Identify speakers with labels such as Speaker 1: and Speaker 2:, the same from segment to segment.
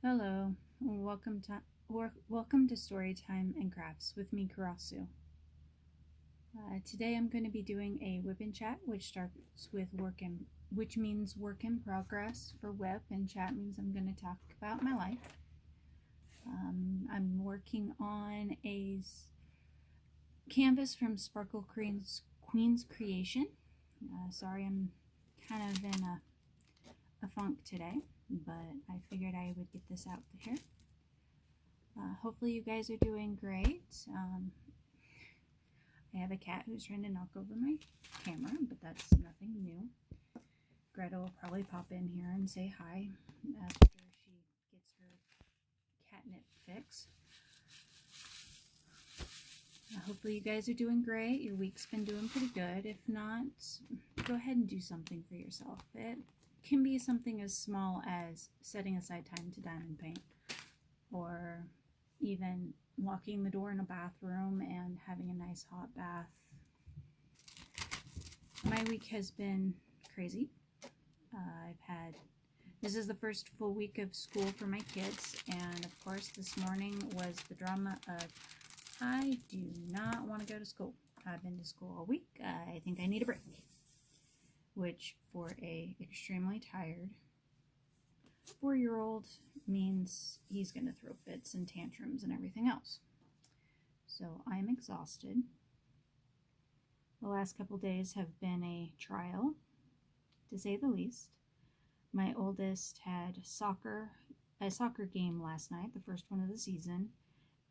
Speaker 1: Hello, welcome to Storytime and Crafts with me, Karasu. Today I'm going to be doing a whip and chat, which starts with which means work in progress for whip, and chat means I'm going to talk about my life. I'm working on a canvas from Sparkle Queen's Creation. Sorry, I'm kind of in a funk today, but I figured I would get this out here. Hopefully you guys are doing great. I have a cat who's trying to knock over my camera, but that's nothing new. Greta will probably pop in here and say hi after she gets her catnip fix. Hopefully you guys are doing great. Your week's been doing pretty good. If not, go ahead and do something for yourself. It can be something as small as setting aside time to diamond paint, or even locking the door in a bathroom and having a nice hot bath. My week has been crazy. This is the first full week of school for my kids, and of course this morning was the drama of I do not want to go to school. I've been to school all week. I think I need a break, which for a extremely tired 4-year-old means he's going to throw fits and tantrums and everything else. So I'm exhausted. The last couple days have been a trial, to say the least. My oldest had a soccer game last night, the first one of the season,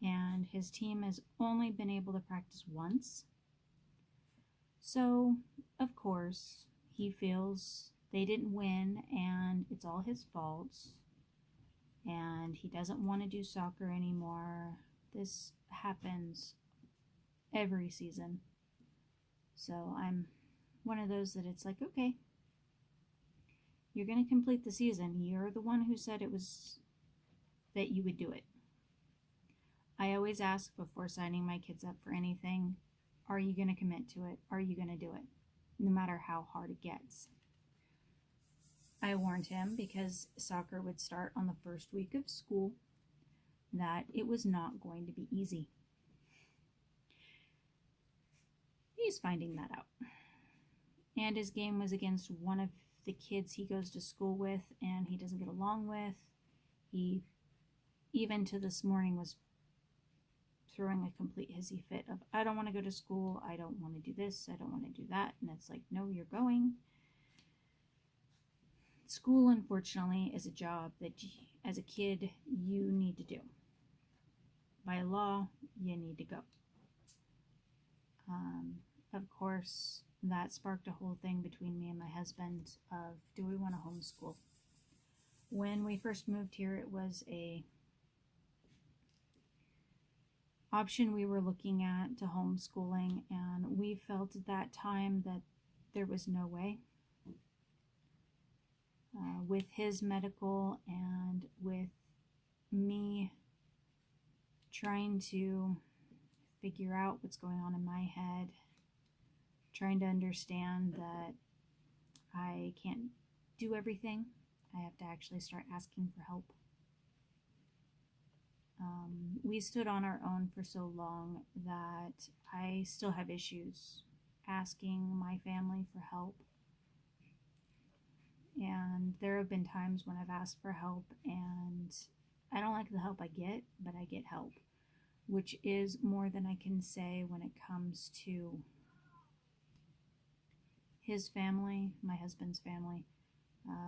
Speaker 1: and his team has only been able to practice once. So, of course, he feels they didn't win and it's all his fault, and he doesn't want to do soccer anymore. This happens every season. So I'm one of those that it's like, okay, you're going to complete the season. You're the one who said it was that you would do it. I always ask before signing my kids up for anything, are you going to commit to it? Are you going to do it? No matter how hard it gets. I warned him, because soccer would start on the first week of school, that it was not going to be easy. He's finding that out. And his game was against one of the kids he goes to school with and he doesn't get along with. He, even to this morning, was throwing a complete hissy fit of, I don't want to go to school, I don't want to do this, I don't want to do that. And it's like, no, you're going. School, unfortunately, is a job that as a kid you need to do. By law, you need to go. Of course, that sparked a whole thing between me and my husband of, do we want to homeschool? When we first moved here, it was a option we were looking at to homeschooling, and we felt at that time that there was no way. With his medical and with me trying to figure out what's going on in my head, trying to understand that I can't do everything. I have to actually start asking for help. We stood on our own for so long that I still have issues asking my family for help. And there have been times when I've asked for help and I don't like the help I get, but I get help, which is more than I can say when it comes to his family, my husband's family.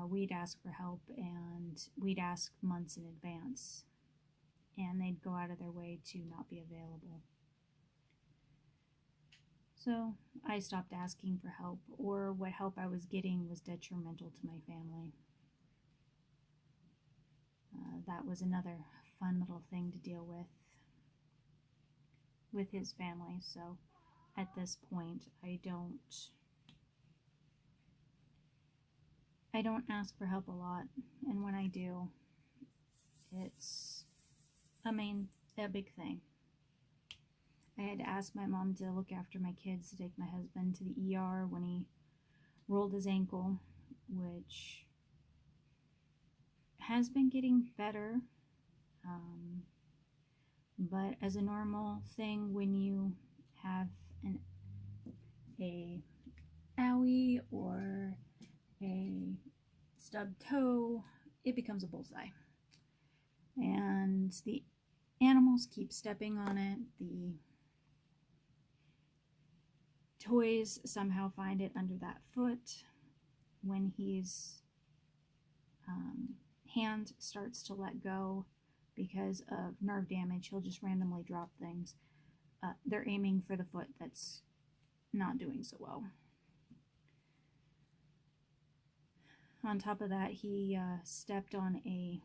Speaker 1: We'd ask for help and we'd ask months in advance, and they'd go out of their way to not be available. So I stopped asking for help, or what help I was getting was detrimental to my family. That was another fun little thing to deal with his family. So at this point, I don't ask for help a lot, and when I do, it's a big thing. I had to ask my mom to look after my kids, to take my husband to the ER when he rolled his ankle, which has been getting better, but as a normal thing, when you have a owie or a stubbed toe, it becomes a bullseye. And the animals keep stepping on it. The toys somehow find it under that foot. When his hand starts to let go because of nerve damage, he'll just randomly drop things. They're aiming for the foot that's not doing so well. On top of that, he stepped on a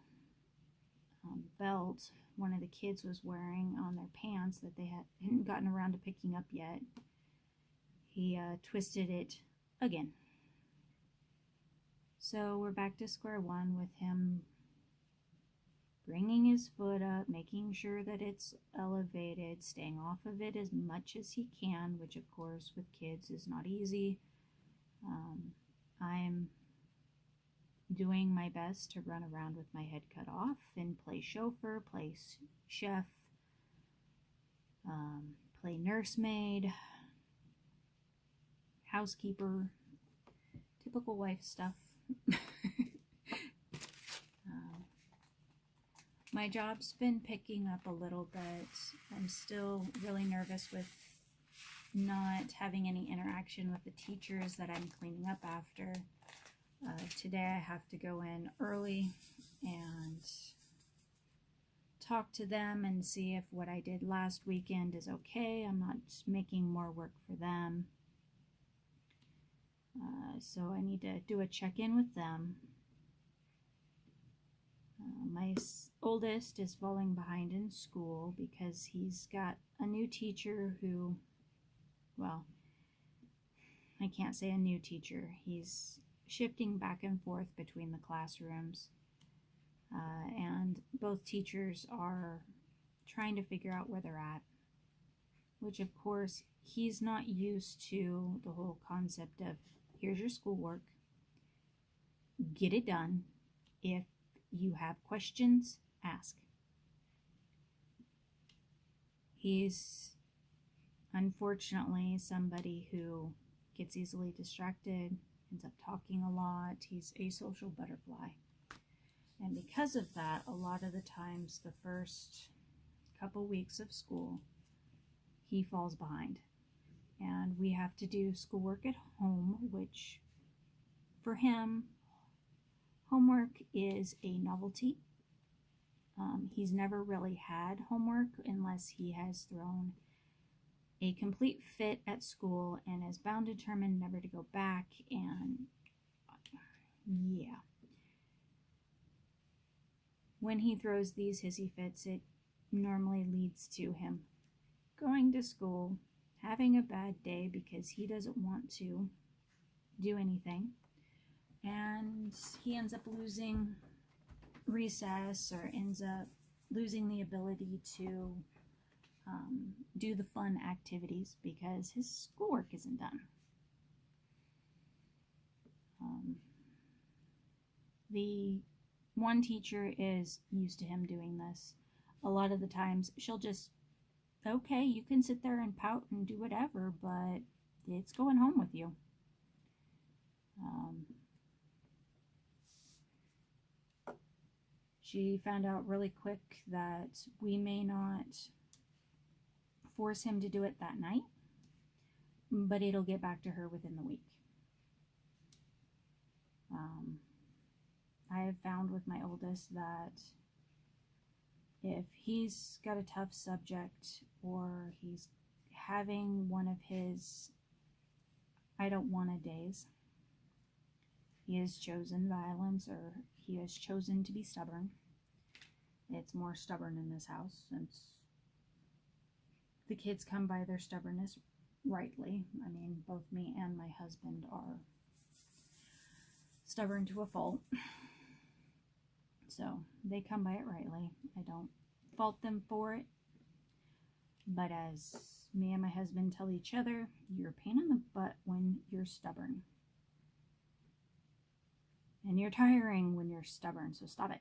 Speaker 1: belt one of the kids was wearing on their pants that they hadn't gotten around to picking up yet. He twisted it again. So we're back to square one with him bringing his foot up, making sure that it's elevated, staying off of it as much as he can, which of course with kids is not easy. I'm doing my best to run around with my head cut off and play chauffeur, play chef, play nursemaid, housekeeper, typical wife stuff. My job's been picking up a little bit. I'm still really nervous with not having any interaction with the teachers that I'm cleaning up after. Today I have to go in early and talk to them and see if what I did last weekend is okay. I'm not making more work for them. So I need to do a check-in with them. My oldest is falling behind in school because he's got a new teacher who, well, I can't say a new teacher. He's shifting back and forth between the classrooms. And both teachers are trying to figure out where they're at, which of course he's not used to the whole concept of here's your schoolwork, get it done. If you have questions, ask. He's unfortunately somebody who gets easily distracted, ends up talking a lot. He's a social butterfly. And because of that, a lot of the times the first couple weeks of school, he falls behind. And we have to do schoolwork at home, which for him, homework is a novelty. He's never really had homework unless he has thrown a complete fit at school and is bound and determined never to go back. And yeah, when he throws these hissy fits, it normally leads to him going to school, having a bad day because he doesn't want to do anything, and he ends up losing recess or ends up losing the ability to do the fun activities because his schoolwork isn't done. The one teacher is used to him doing this. A lot of the times she'll just, okay, you can sit there and pout and do whatever, but it's going home with you. She found out really quick that we may not force him to do it that night, but it'll get back to her within the week. I have found with my oldest that if he's got a tough subject or he's having one of his I don't wanna days, he has chosen violence or he has chosen to be stubborn. It's more stubborn in this house since the kids come by their stubbornness rightly. I mean, both me and my husband are stubborn to a fault. So they come by it rightly. I don't fault them for it. But as me and my husband tell each other, you're a pain in the butt when you're stubborn. And you're tiring when you're stubborn, so stop it.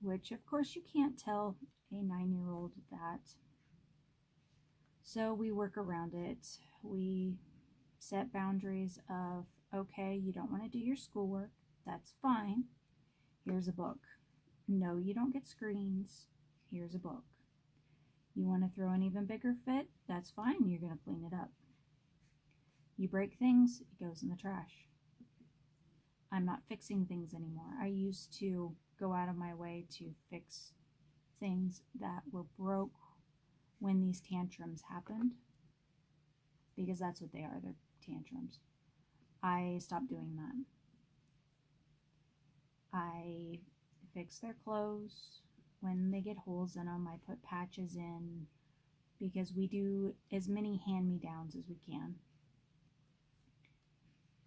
Speaker 1: Which, of course, you can't tell a 9-year-old that. So we work around it. We set boundaries of, okay, you don't want to do your schoolwork. That's fine. Here's a book. No, you don't get screens. Here's a book. You want to throw an even bigger fit? That's fine. You're going to clean it up. You break things, it goes in the trash. I'm not fixing things anymore. I used to go out of my way to fix things that were broke when these tantrums happened, because that's what they are. They're tantrums. I stopped doing that. I fix their clothes. When they get holes in them, I put patches in, because we do as many hand-me-downs as we can.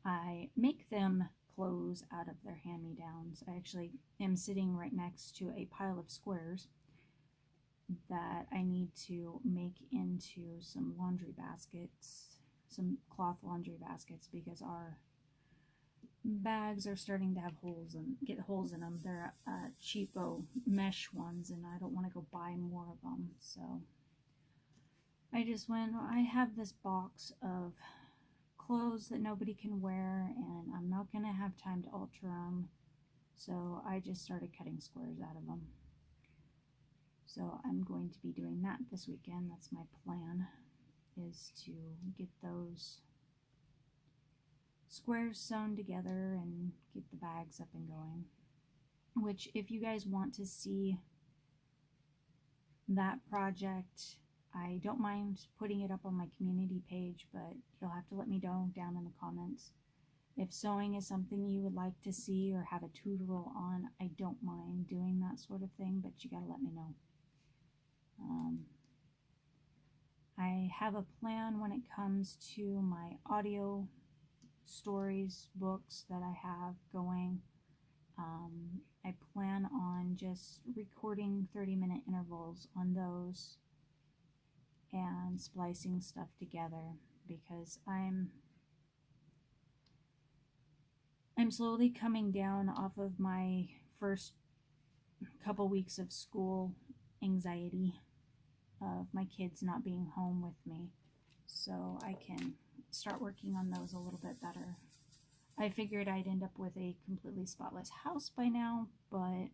Speaker 1: I make them clothes out of their hand-me-downs. I actually am sitting right next to a pile of squares that I need to make into some laundry baskets, some cloth laundry baskets, because our bags are starting to have holes and get holes in them. They're cheapo mesh ones, and I don't want to go buy more of them. So I just went, I have this box of clothes that nobody can wear, and I'm not going to have time to alter them. So I just started cutting squares out of them. So I'm going to be doing that this weekend. That's my plan, is to get those squares sewn together and get the bags up and going. Which, if you guys want to see that project, I don't mind putting it up on my community page, but you'll have to let me know down in the comments. If sewing is something you would like to see or have a tutorial on, I don't mind doing that sort of thing, but you gotta let me know. I have a plan when it comes to my audio stories, books that I have going. I plan on just recording 30-minute intervals on those and splicing stuff together, because I'm slowly coming down off of my first couple weeks of school anxiety of my kids not being home with me, so I can start working on those a little bit better. I figured I'd end up with a completely spotless house by now, but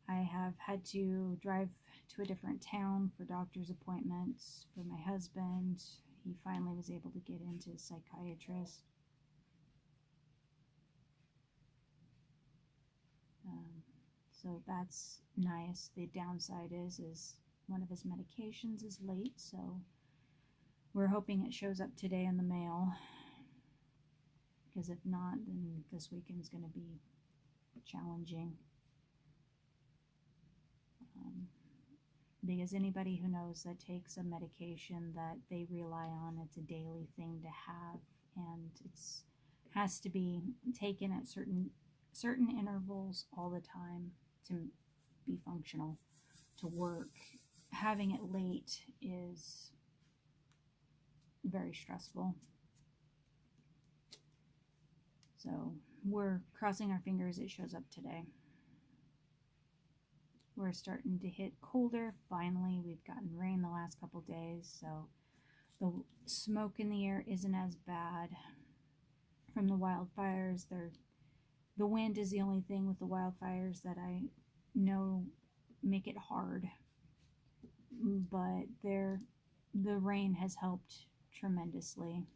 Speaker 1: I have had to drive to a different town for doctor's appointments for my husband. He finally was able to get into a psychiatrist. So that's nice. The downside is one of his medications is late, so we're hoping it shows up today in the mail, because if not, then this weekend's going to be challenging. Because anybody who knows that takes a medication that they rely on, it's a daily thing to have, and it's has to be taken at certain intervals all the time to be functional, to work. Having it late is very stressful. So we're crossing our fingers it shows up today. We're starting to hit colder. Finally, we've gotten rain the last couple days, so the smoke in the air isn't as bad from the wildfires. The wind is the only thing with the wildfires that I know make it hard, but the rain has helped tremendously.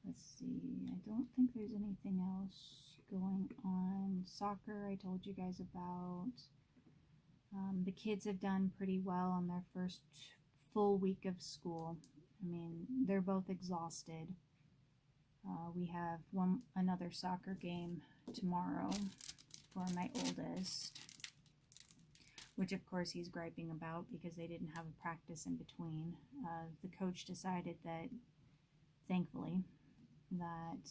Speaker 1: Let's see, I don't think there's anything else going on. Soccer, I told you guys about. The kids have done pretty well on their first full week of school. I mean, they're both exhausted. We have another soccer game tomorrow for my oldest, which of course he's griping about because they didn't have a practice in between. The coach decided that, thankfully, that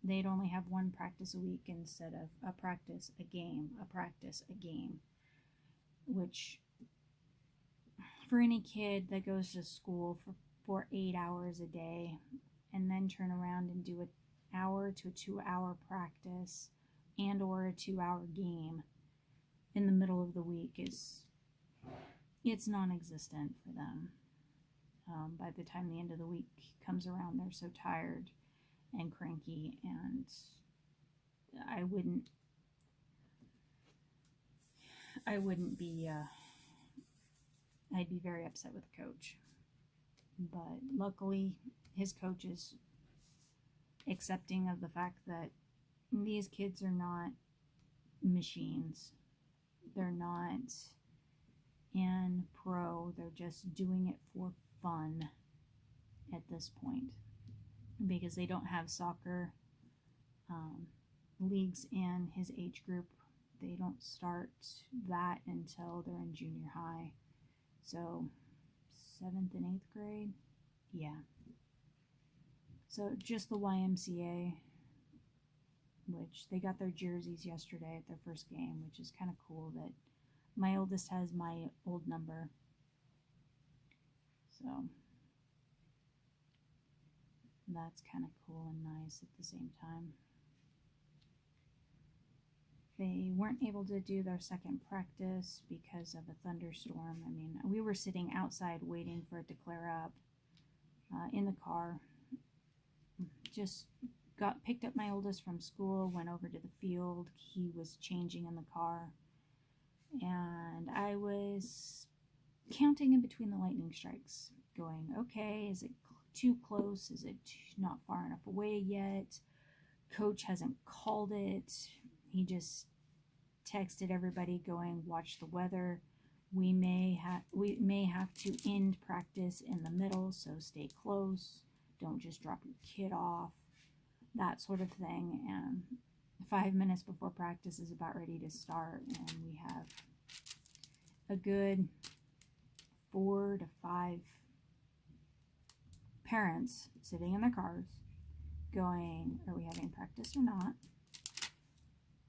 Speaker 1: they'd only have one practice a week instead of a practice, a game, a practice, a game, which for any kid that goes to school for 8 hours a day and then turn around and do an hour to a 2 hour practice and or a 2 hour game in the middle of the week it's non-existent for them. By the time the end of the week comes around, they're so tired and cranky, and I wouldn't be I'd be very upset with the coach. But luckily his coach is accepting of the fact that these kids are not machines. They're not in pro, they're just doing it for fun at this point, because they don't have soccer leagues in his age group. They don't start that until they're in junior high, so 7th and 8th grade. Yeah, so just the YMCA, which they got their jerseys yesterday at their first game, which is kind of cool that my oldest has my old number. So that's kind of cool and nice at the same time. They weren't able to do their second practice because of a thunderstorm. I mean, we were sitting outside waiting for it to clear up in the car. Just picked up my oldest from school, went over to the field. He was changing in the car, and I was counting in between the lightning strikes, going, okay, is it too close? Is it not far enough away yet? Coach hasn't called it. He just texted everybody going, watch the weather. We may have to end practice in the middle, so stay close. Don't just drop your kid off. That sort of thing. And 5 minutes before practice is about ready to start, and we have a good 4 to 5 parents sitting in their cars going, are we having practice or not?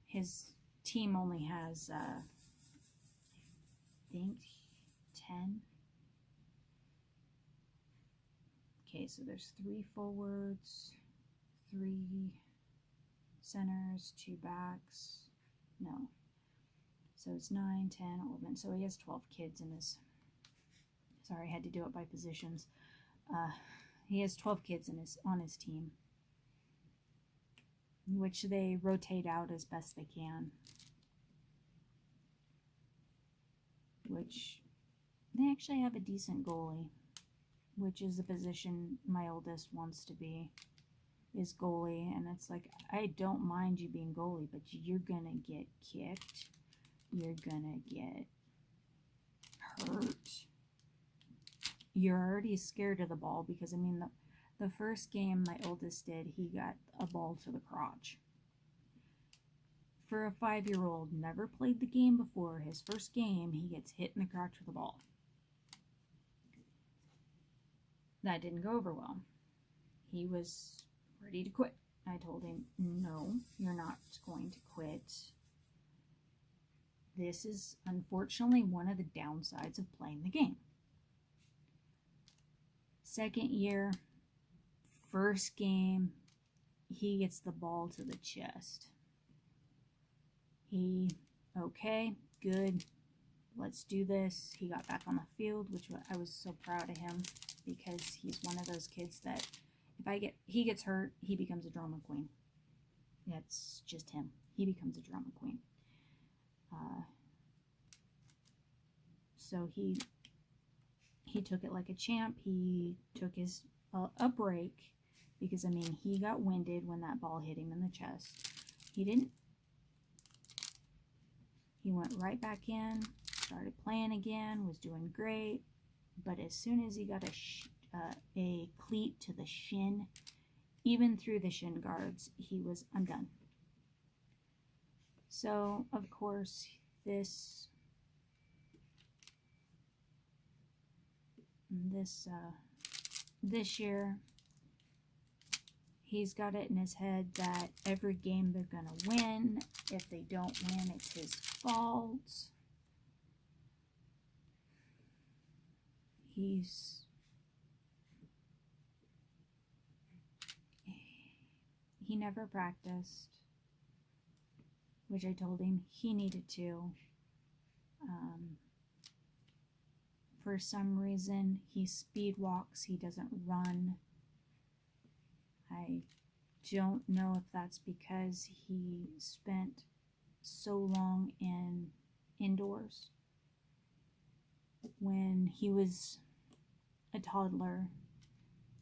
Speaker 1: His team only has, I think, 10. Okay, so there's 3 forwards, 3 centers, 2 backs. No. So it's 9, 10, 11. So he has 12 kids in his, sorry, I had to do it by positions. He has 12 kids on his team, which they rotate out as best they can, which they actually have a decent goalie, which is the position my oldest wants to be, is goalie. And it's like, I don't mind you being goalie, but you're gonna get kicked, you're gonna get hurt, you're already scared of the ball, because I mean the first game my oldest did, he got a ball to the crotch. For a 5-year-old, never played the game before, his first game, he gets hit in the crotch with a ball. That didn't go over well. He was ready to quit. I told him, no, you're not going to quit. This is unfortunately one of the downsides of playing the game. Second year, first game, he gets the ball to the chest. Okay, good, let's do this. He got back on the field, which I was so proud of him, because he's one of those kids that if he gets hurt, he becomes a drama queen. That's just him. He becomes a drama queen. So he took it like a champ. He took his a break, because I mean, he got winded when that ball hit him in the chest. He went right back in, started playing again, was doing great. But as soon as he got a cleat to the shin, even through the shin guards, I'm done. So of course this year He's got it in his head that every game they're going to win. If they don't win, it's his fault. He never practiced, which I told him he needed to. For some reason, he speed walks, he doesn't run. I don't know if that's because he spent so long indoors. When he was a toddler,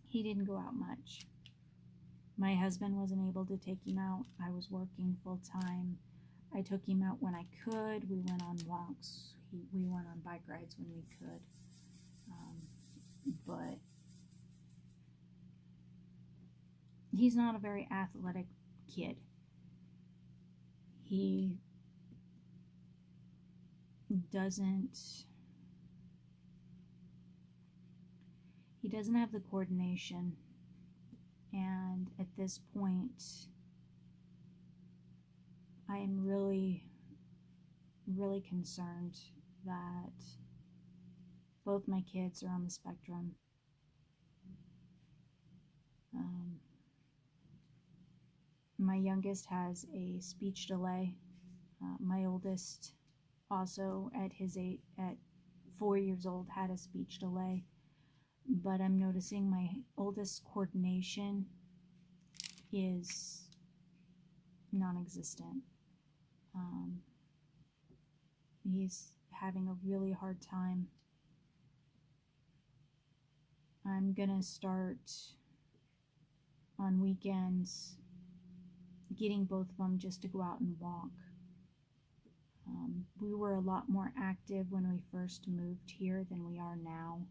Speaker 1: he didn't go out much. My husband wasn't able to take him out. I was working full time. I took him out when I could. We went on walks. We went on bike rides when we could. But he's not a very athletic kid. He doesn't have the coordination, and at this point I am really concerned that both my kids are on the spectrum. My youngest has a speech delay. My oldest also at 4 years old had a speech delay, but I'm noticing my oldest coordination is non-existent. He's having a really hard time. I'm gonna start on weekends getting both of them just to go out and walk. We were a lot more active when we first moved here than we are now.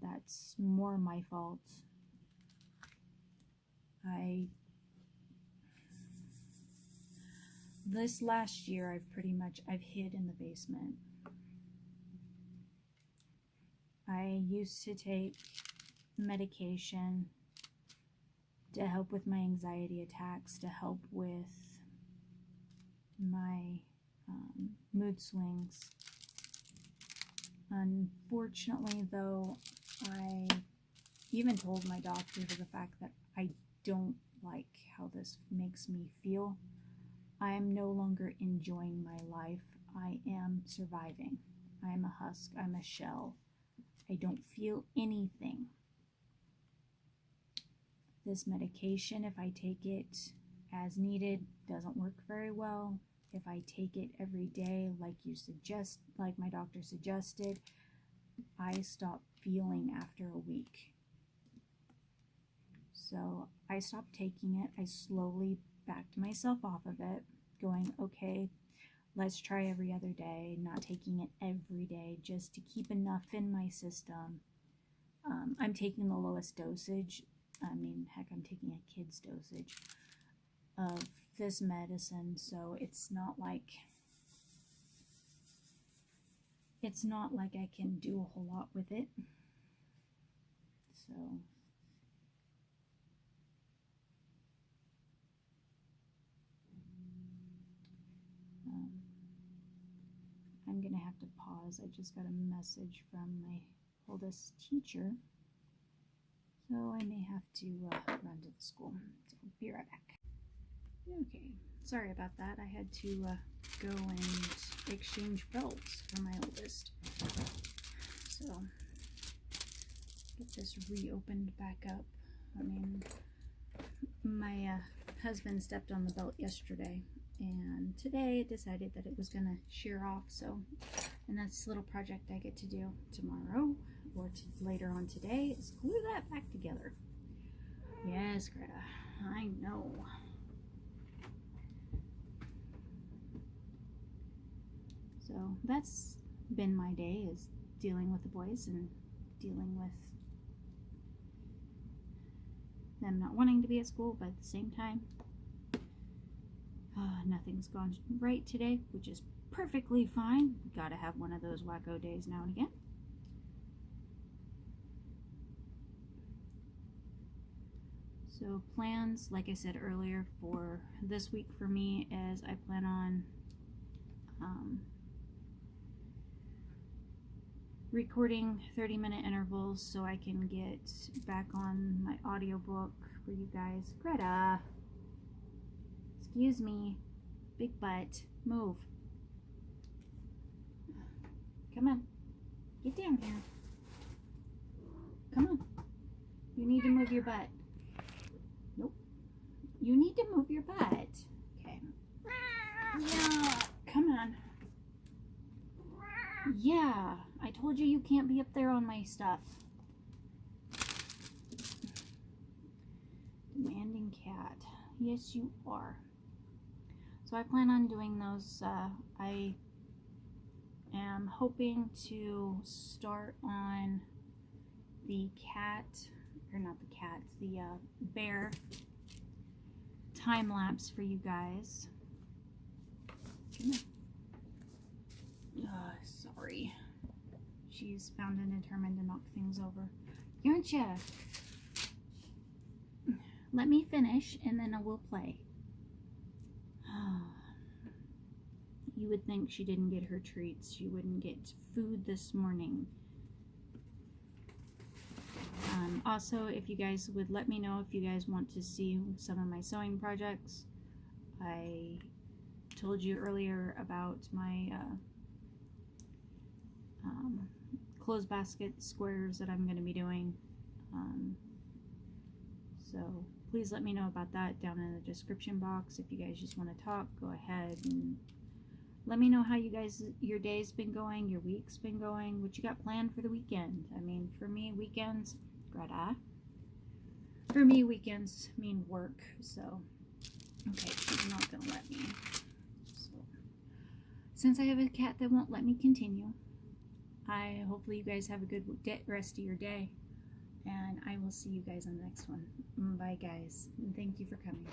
Speaker 1: That's more my fault. This last year I've hid in the basement. I used to take medication to help with my anxiety attacks, to help with my mood swings. Unfortunately, though, I even told my doctor to the fact that I don't like how this makes me feel. I am no longer enjoying my life. I am surviving. I am a husk. I'm a shell. I don't feel anything. This medication, if I take it as needed, doesn't work very well. If I take it every day, like my doctor suggested, I stop feeling after a week. So I stopped taking it. I slowly backed myself off of it, going, okay, let's try every other day, not taking it every day, just to keep enough in my system. I'm taking the lowest dosage. I'm taking a kid's dosage of this medicine, so it's not like I can do a whole lot with it. So I'm gonna have to pause. I just got a message from my oldest teacher, so I may have to run to the school. So I'll be right back. Okay, sorry about that. I had to go and exchange belts for my oldest. So get this reopened back up. My husband stepped on the belt yesterday, and today it decided that it was going to shear off. So, and that's a little project I get to do tomorrow or later on today, is glue that back together. Yes, Greta, I know. So that's been my day, is dealing with the boys and dealing with them not wanting to be at school, but at the same time, nothing's gone right today, which is perfectly fine. Gotta have one of those wacko days now and again. So plans, like I said earlier, for this week for me is I plan on recording 30-minute intervals so I can get back on my audiobook for you guys. Greta, excuse me, big butt, move. Come on, get down here. Come on, you need to move your butt. Nope, you need to move your butt. Okay, yeah, come on. Yeah, I told you you can't be up there on my stuff. Demanding cat. Yes, you are. So I plan on doing those. I am hoping to start on the cat, or not the cat, the bear time lapse for you guys. Come on. Sorry. She's found and determined to knock things over. Aren't ya? Let me finish and then I will play. You would think she didn't get her treats. She wouldn't get food this morning. Also, if you guys would let me know if you guys want to see some of my sewing projects. I told you earlier about my clothes basket squares that I'm going to be doing. So please let me know about that down in the description box. If you guys just want to talk, go ahead and let me know how you guys, your day's been going, your week's been going, what you got planned for the weekend. I mean, for me, weekends, Greta, for me, weekends mean work. So, okay, she's not going to let me. So, since I have a cat that won't let me continue, hopefully you guys have a good rest of your day, and I will see you guys on the next one. Bye guys, and thank you for coming.